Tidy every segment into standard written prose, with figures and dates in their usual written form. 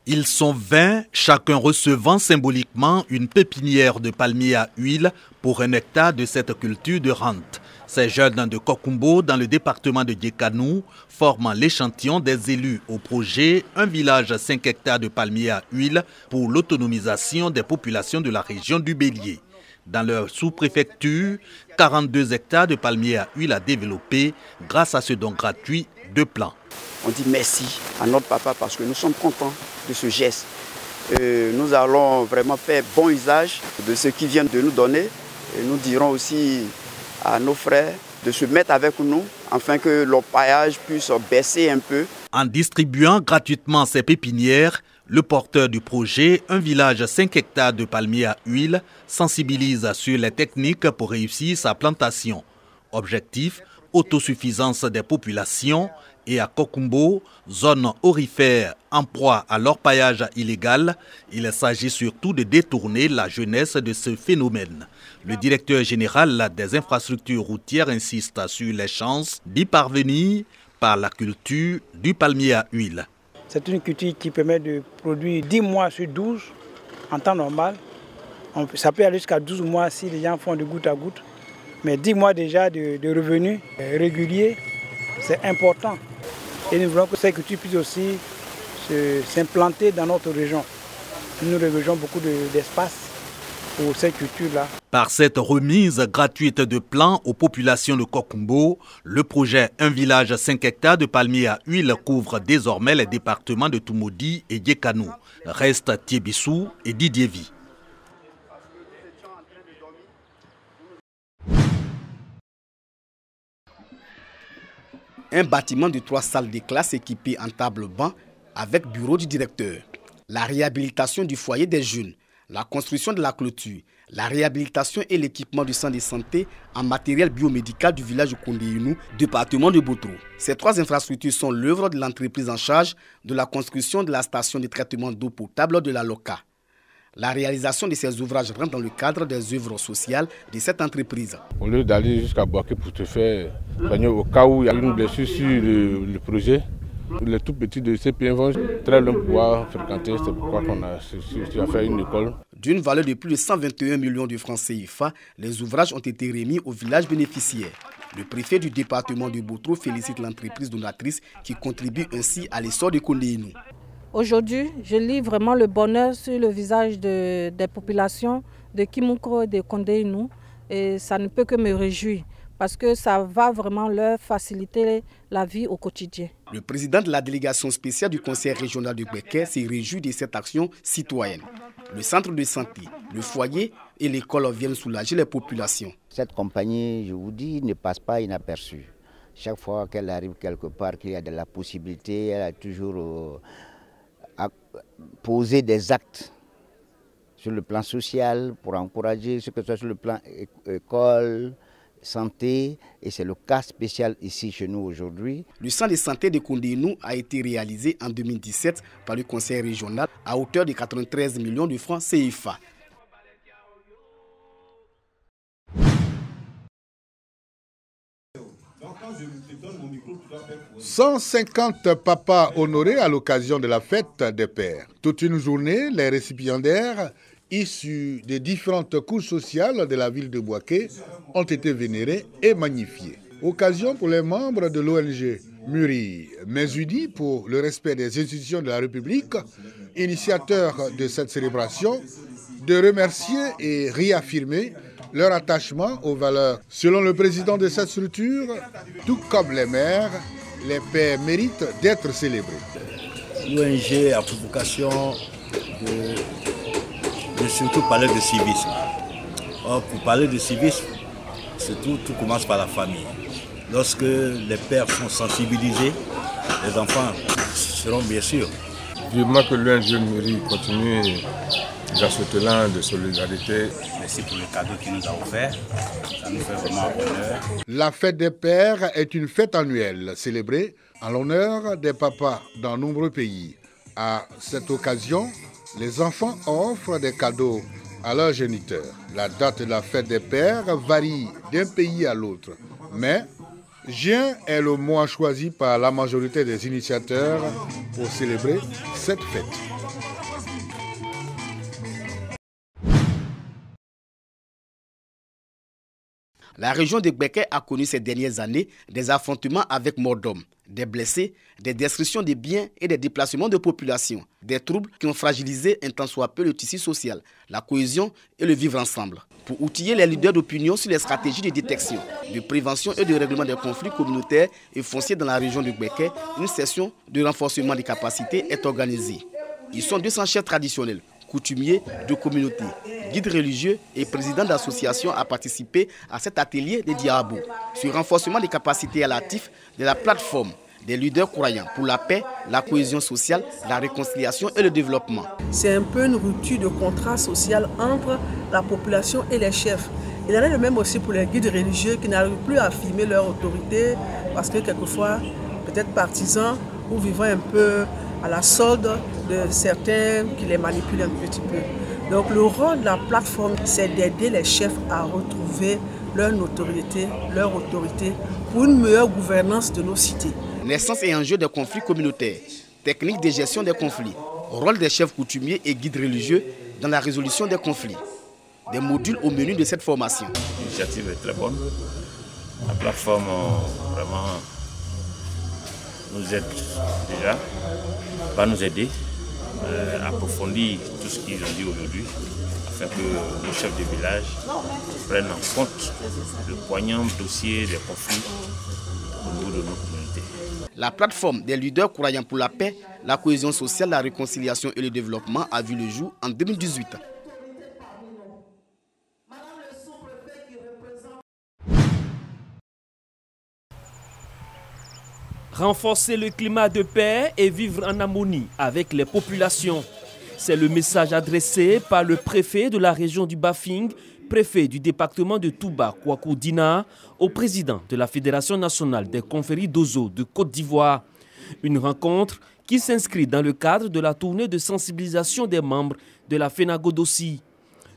Ils sont 20, chacun recevant symboliquement une pépinière de palmiers à huile pour 1 hectare de cette culture de rente. Ces jeunes de Kokumbo, dans le département de Djekanou, forment l'échantillon des élus au projet Un village 5 hectares de palmiers à huile pour l'autonomisation des populations de la région du Bélier. Dans leur sous-préfecture, 42 hectares de palmiers à huile à développer grâce à ce don gratuit de plants. On dit merci à notre papa parce que nous sommes contents de ce geste. Nous allons vraiment faire bon usage de ce qu'il vient de nous donner. Et nous dirons aussi à nos frères de se mettre avec nous afin que l'orpaillage puisse baisser un peu. En distribuant gratuitement ces pépinières, le porteur du projet Un village 5 hectares de palmiers à huile sensibilise sur les techniques pour réussir sa plantation. Objectif, autosuffisance des populations et à Kokumbo, zone aurifère en proie à l'orpaillage illégal, il s'agit surtout de détourner la jeunesse de ce phénomène. Le directeur général des infrastructures routières insiste sur les chances d'y parvenir par la culture du palmier à huile. C'est une culture qui permet de produire 10 mois sur 12 en temps normal. Ça peut aller jusqu'à 12 mois si les gens font de goutte à goutte. Mais 10 mois déjà de revenus réguliers, c'est important. Et nous voulons que cette culture puisse aussi s'implanter dans notre région. Nous réservons beaucoup d'espace pour cette culture-là. Par cette remise gratuite de plants aux populations de Kokumbo, le projet Un village 5 hectares de palmiers à huile couvre désormais les départements de Toumoudi et Djekanou. Restent Tiébissou et Didievi. Un bâtiment de 3 salles de classe équipées en table-banc avec bureau du directeur. La réhabilitation du foyer des jeunes, la construction de la clôture, la réhabilitation et l'équipement du centre de santé en matériel biomédical du village de Kondéinou, département de Boutro. Ces 3 infrastructures sont l'œuvre de l'entreprise en charge de la construction de la station de traitement d'eau potable de la LOCA. La réalisation de ces ouvrages rentre dans le cadre des œuvres sociales de cette entreprise. Au lieu d'aller jusqu'à Boaké pour te faire soigner au cas où il y a une blessure sur le projet, les tout petits de CPN vont très loin pour pouvoir fréquenter. C'est pourquoi on a fait une école. D'une valeur de plus de 121 millions de francs CFA, les ouvrages ont été remis au village bénéficiaire. Le préfet du département de Boutro félicite l'entreprise donatrice qui contribue ainsi à l'essor de Kondéinou. Aujourd'hui, je lis vraiment le bonheur sur le visage des populations de Kimouko et de Kondéinou et ça ne peut que me réjouir parce que ça va vraiment leur faciliter la vie au quotidien. Le président de la délégation spéciale du conseil régional de Béké s'est réjoui de cette action citoyenne. Le centre de santé, le foyer et l'école viennent soulager les populations. Cette compagnie, je vous dis, ne passe pas inaperçue. Chaque fois qu'elle arrive quelque part, qu'il y a de la possibilité, elle a toujours à poser des actes sur le plan social pour encourager ce que ce soit sur le plan école, santé, et c'est le cas spécial ici chez nous aujourd'hui. Le centre de santé de Kondéinou a été réalisé en 2017 par le conseil régional à hauteur de 93 millions de francs CFA. « 150 papas honorés à l'occasion de la fête des pères. Toute une journée, les récipiendaires issus des différentes couches sociales de la ville de Boaké ont été vénérés et magnifiés. Occasion pour les membres de l'ONG Muri Mesudi pour le respect des institutions de la République, initiateurs de cette célébration, de remercier et réaffirmer leur attachement aux valeurs. Selon le président de cette structure, tout comme les mères, les pères méritent d'être célébrés. L'ONG a pour vocation de surtout parler de civisme. Or, pour parler de civisme, tout commence par la famille. Lorsque les pères sont sensibilisés, les enfants seront bien sûrs. Vivement que l'ONG Muri continue dans cet élan de solidarité. Merci pour le cadeau qu'il nous a offert. Ça nous fait vraiment honneur. La fête des pères est une fête annuelle célébrée en l'honneur des papas dans nombreux pays. À cette occasion, les enfants offrent des cadeaux à leurs géniteurs. La date de la fête des pères varie d'un pays à l'autre, mais juin est le mois choisi par la majorité des initiateurs pour célébrer cette fête. La région de Gbeke a connu ces dernières années des affrontements avec mort d'hommes, des blessés, des destructions de biens et des déplacements de population. Des troubles qui ont fragilisé un tant soit peu le tissu social, la cohésion et le vivre ensemble. Pour outiller les leaders d'opinion sur les stratégies de détection, de prévention et de règlement des conflits communautaires et fonciers dans la région de Gbeke, une session de renforcement des capacités est organisée. Ils sont 200 chefs traditionnels, coutumiers de communautés, guides religieux et présidents d'associations à participer à cet atelier de Diabo sur le renforcement des capacités relatives de la plateforme des leaders croyants pour la paix, la cohésion sociale, la réconciliation et le développement. C'est un peu une rupture de contrat social entre la population et les chefs. Il en est de même aussi pour les guides religieux qui n'arrivent plus à affirmer leur autorité parce que quelquefois, peut-être partisans ou vivant un peu à la solde de certains qui les manipulent un petit peu. Donc le rôle de la plateforme, c'est d'aider les chefs à retrouver leur notoriété, leur autorité pour une meilleure gouvernance de nos cités. Naissance et enjeux des conflits communautaires, techniques de gestion des conflits, rôle des chefs coutumiers et guides religieux dans la résolution des conflits. Des modules au menu de cette formation. L'initiative est très bonne. La plateforme vraiment nous aide déjà, va nous aider à approfondir tout ce qu'ils ont dit aujourd'hui, afin que nos chefs de village prennent en compte le poignant dossier des conflits au niveau de nos communautés. La plateforme des leaders croyants pour la paix, la cohésion sociale, la réconciliation et le développement a vu le jour en 2018. Renforcer le climat de paix et vivre en harmonie avec les populations. C'est le message adressé par le préfet de la région du Bafing, préfet du département de Touba, Kwaku Dina, au président de la Fédération nationale des confréries d'Ozo de Côte d'Ivoire. Une rencontre qui s'inscrit dans le cadre de la tournée de sensibilisation des membres de la FENAGODOSI.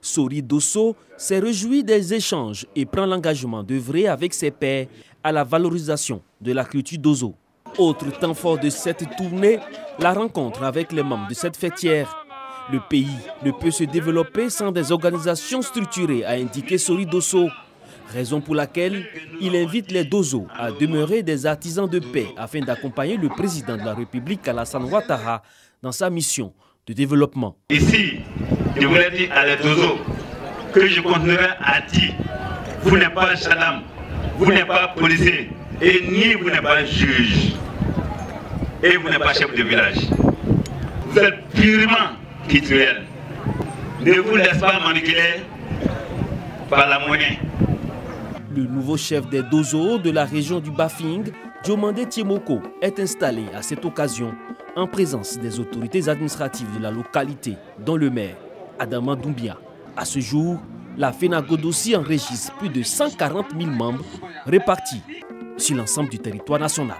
Sori Dosso s'est réjoui des échanges et prend l'engagement d'œuvrer avec ses pairs à la valorisation de la culture d'Ozo. Autre temps fort de cette tournée, la rencontre avec les membres de cette fêtière. Le pays ne peut se développer sans des organisations structurées, a indiqué Sori Dosso. Raison pour laquelle il invite les Dozo à demeurer des artisans de paix afin d'accompagner le président de la République, Alassane Ouattara, dans sa mission de développement. Ici, je voulais dire à les Dozo que je continuerai à dire, vous n'êtes pas gendarme, vous n'êtes pas policier, et ni vous n'êtes pas juge, et vous n'êtes pas chef de village. Vous êtes purement culturel. Ne vous laissez pas manipuler par la monnaie. Le nouveau chef des Dozo de la région du Bafing, Diomandé Tiemoko, est installé à cette occasion en présence des autorités administratives de la localité, dont le maire, Adama Doumbia. À ce jour, la FENAGODOSI enregistre plus de 140 000 membres répartis sur l'ensemble du territoire national.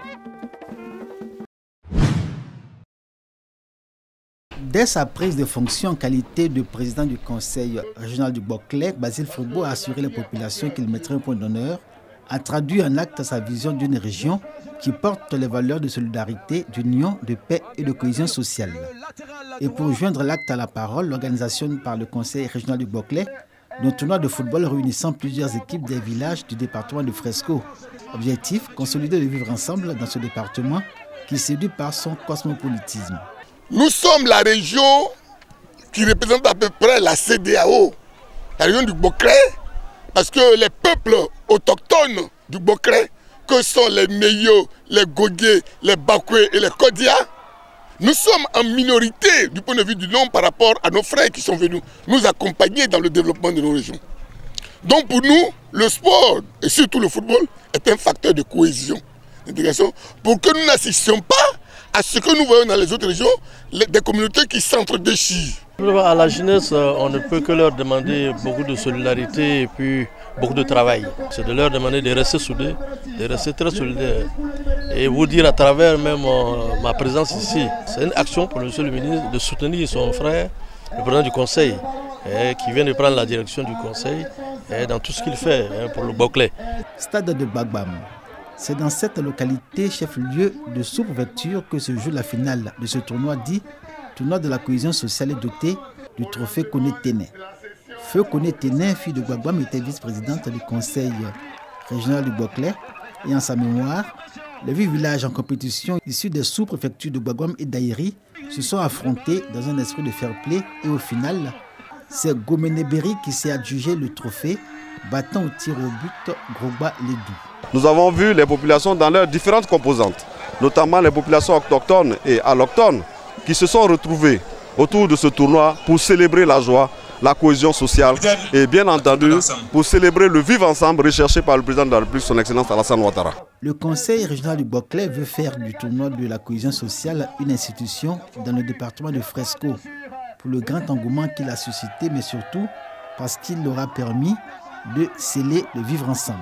Dès sa prise de fonction en qualité de président du conseil régional du Boclé, Basile Frogbo a assuré les populations qu'il mettrait un point d'honneur, a traduit en acte sa vision d'une région qui porte les valeurs de solidarité, d'union, de paix et de cohésion sociale. Et pour joindre l'acte à la parole, l'organisation par le conseil régional du Boclé d'un tournoi de football réunissant plusieurs équipes des villages du département de Fresco. Objectif, consolider le vivre ensemble dans ce département qui séduit par son cosmopolitisme. Nous sommes la région qui représente à peu près la CEDEAO, la région du Boclé, parce que les peuples autochtones du Boclé, que sont les Meyo, les Gogué, les Bakwe et les Kodia, nous sommes en minorité du point de vue du nombre par rapport à nos frères qui sont venus nous accompagner dans le développement de nos régions. Donc pour nous, le sport et surtout le football est un facteur de cohésion, d'intégration, pour que nous n'assistions pas à ce que nous voyons dans les autres régions, des communautés qui s'entre-déchirent. À la jeunesse, on ne peut que leur demander beaucoup de solidarité et puis beaucoup de travail. C'est de leur demander de rester soudés, de rester très solidaires. Et vous dire à travers même ma présence ici, c'est une action pour le monsieur le ministre de soutenir son frère, le président du conseil, qui vient de prendre la direction du conseil dans tout ce qu'il fait pour le Boclé. Stade de Bagbam. C'est dans cette localité, chef-lieu de sous-préfecture, que se joue la finale de ce tournoi dit tournoi de la cohésion sociale et doté du trophée Koné Téné. Feu-Koné Ténin, fille de Gbagouam, était vice-présidente du conseil régional du Boklé. Et en sa mémoire, les 8 villages en compétition issus des sous-préfectures de Gbagouam et d'Aïri se sont affrontés dans un esprit de fair-play et au final, c'est Gomeneberi qui s'est adjugé le trophée, battant au tir au but Grogba Ledou. Nous avons vu les populations dans leurs différentes composantes, notamment les populations autochtones et allochtones, qui se sont retrouvées autour de ce tournoi pour célébrer la joie, la cohésion sociale et bien entendu pour célébrer le vivre ensemble recherché par le président de la République, son Excellence Alassane Ouattara. Le conseil régional du Boklé veut faire du tournoi de la cohésion sociale une institution dans le département de Fresco pour le grand engouement qu'il a suscité, mais surtout parce qu'il leur a permis de sceller le vivre ensemble.